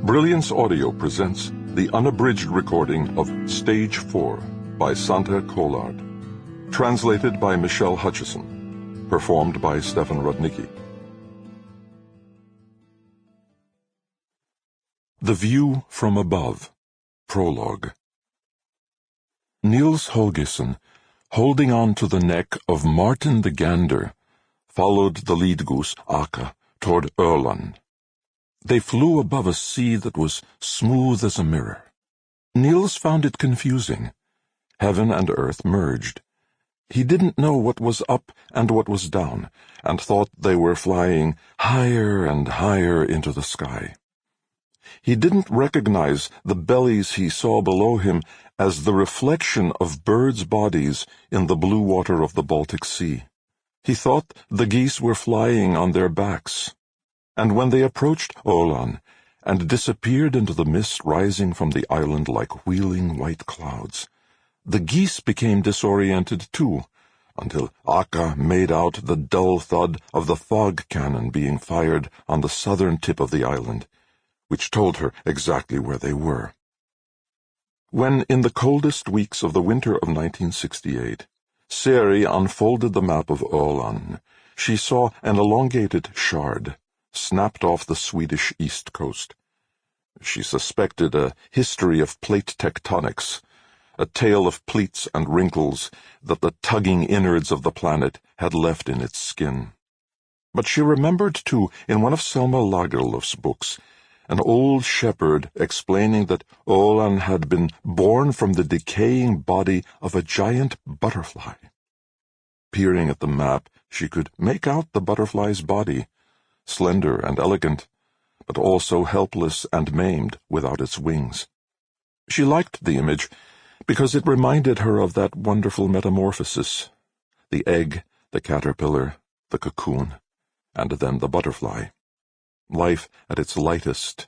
Brilliance Audio presents the unabridged recording of Stage 4 by Kollaard. Translated by Michelle Hutchison. Performed by Stefan Rudnicki. The View from Above. Prologue. Niels Holgersen, holding on to the neck of Martin the Gander, followed the lead goose, Aka, toward Öland. They flew above a sea that was smooth as a mirror. Niels found it confusing. Heaven and earth merged. He didn't know what was up and what was down, and thought they were flying higher and higher into the sky. He didn't recognize the bellies he saw below him as the reflection of birds' bodies in the blue water of the Baltic Sea. He thought the geese were flying on their backs. And when they approached Öland and disappeared into the mist rising from the island like wheeling white clouds, the geese became disoriented too, until Aka made out the dull thud of the fog cannon being fired on the southern tip of the island, which told her exactly where they were. When, in the coldest weeks of the winter of 1968, Sarie unfolded the map of Öland, she saw an elongated shard, snapped off the Swedish east coast. She suspected a history of plate tectonics, a tale of pleats and wrinkles that the tugging innards of the planet had left in its skin. But she remembered, too, in one of Selma Lagerlöf's books, an old shepherd explaining that Öland had been born from the decaying body of a giant butterfly. Peering at the map, she could make out the butterfly's body, slender and elegant, but also helpless and maimed without its wings. She liked the image because it reminded her of that wonderful metamorphosis, the egg, the caterpillar, the cocoon, and then the butterfly. Life at its lightest,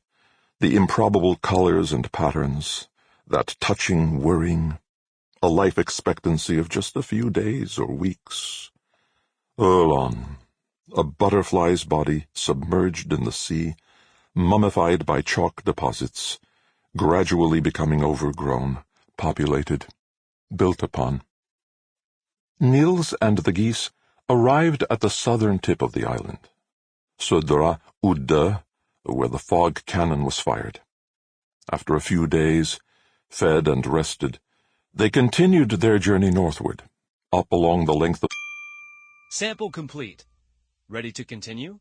the improbable colors and patterns, that touching whirring, a life expectancy of just a few days or weeks. Öland. A butterfly's body submerged in the sea, mummified by chalk deposits, gradually becoming overgrown, populated, built upon. Niels and the geese arrived at the southern tip of the island, Södra Udde, where the fog cannon was fired. After a few days, fed and rested, they continued their journey northward, up along the length of... Sample complete. Ready to continue?